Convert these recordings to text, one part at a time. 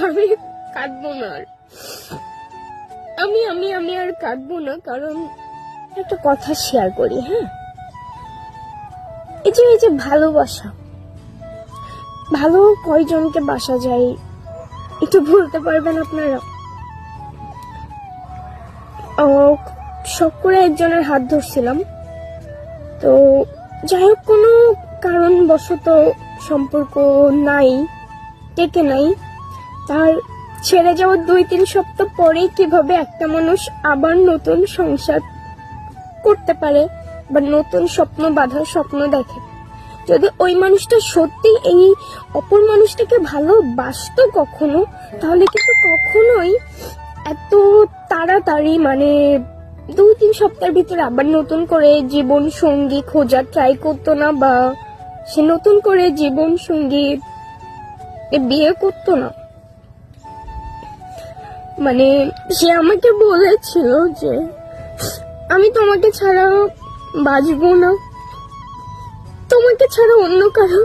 আমি কাঁদবো না আর। আমি আমি আমি আর কাঁদবো না, কারণ একটা কথা শেয়ার করি। হ্যাঁ, এই যে ভালোবাসা, ভালো কয়জনকে বাসা যায় একটু বলতে পারবেন আপনারা? শখ করে একজনের হাত ধরছিলাম, তো যাই হোক কোনো কারণবশত সম্পর্ক নাই, টেকে নাই। তার ছেড়ে যাওয়ার 2-3 সপ্তাহ পরেই কিভাবে একটা মানুষ আবার নতুন সংসার করতে পারে বা নতুন স্বপ্ন বাঁধার স্বপ্ন দেখে। যদি ওই মানুষটা সত্যি এই অপর মানুষটাকে ভালোবাসতো কখনো, তাহলে কিন্তু কখনোই এত তাড়াতাড়ি, মানে 2-3 সপ্তাহের ভিতরে আবার নতুন করে জীবন সঙ্গী খোঁজা ট্রাই করতো না, বা সে নতুন করে জীবন সঙ্গী বিয়ে করতো না। মানে সে আমাকে বলেছিল যে আমি তোমাকে ছাড়া বাঁচবো না, তোমাকে ছাড়া অন্য কারো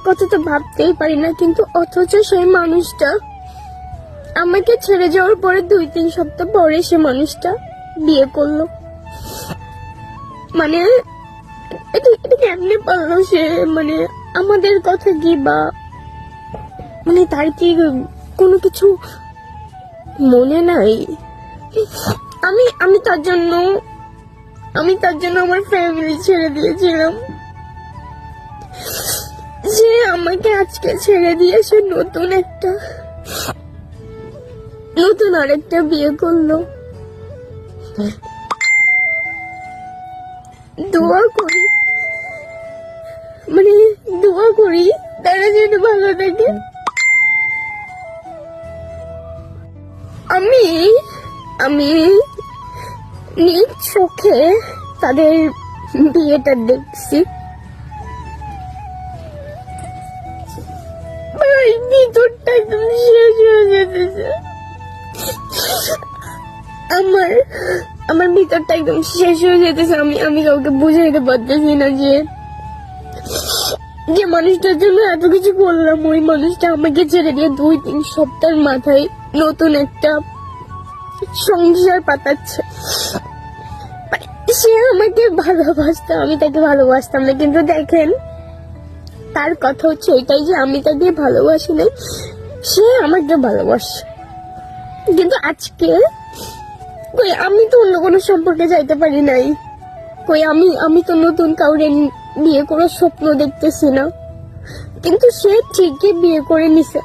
কথা তো ভাবতেই পারি না। কিন্তু অথচ সেই মানুষটা আমাকে ছেড়ে যাওয়ার পরে 2-3 সপ্তাহ পরে সে মানুষটা বিয়ে করলো। মানে এটা কেমনে পারলো সে? মানে আমাদের কথা কি, বা মানে তার কি কোনো কিছু মনে নাই? আমি তার জন্য আমার ফ্যামিলি ছেড়ে দিয়েছিলাম। সে আমাকে আজকে ছেড়ে দিয়ে সে নতুন আরেকটা বিয়ে করলো। দোয়া করি তারা যেন ভালো থাকে। আমি নিজ চোখে তাদের বিয়েটা দেখছি। ভাই, ভিতরটা একদম শেষ হয়ে যেতেছে। আমার ভিতরটা একদম শেষ হয়ে যেতেছে। আমি কাউকে বুঝাইতে পারতেছি না যে মানুষটার জন্য এত কিছু করলাম, ওই মানুষটা আমাকে ছেড়ে দিয়ে 2-3 সপ্তাহের মাথায় নতুন একটা সংসার পাতাচ্ছে। সে আমাকে ভালোবাসতো, আমি তাকে ভালোবাসতাম না। কিন্তু দেখেন, তার কথা হচ্ছে এটাই যে আমি তাকে ভালোবাসি না, সে আমাকে ভালোবাসে। কিন্তু আজকে কই আমি তো অন্য কোনো সম্পর্কে যাইতে পারি নাই, কই আমি তো নতুন কাউরে বিয়ে করার স্বপ্ন দেখতেছি না, কিন্তু সে ঠিকই বিয়ে করে নিছে।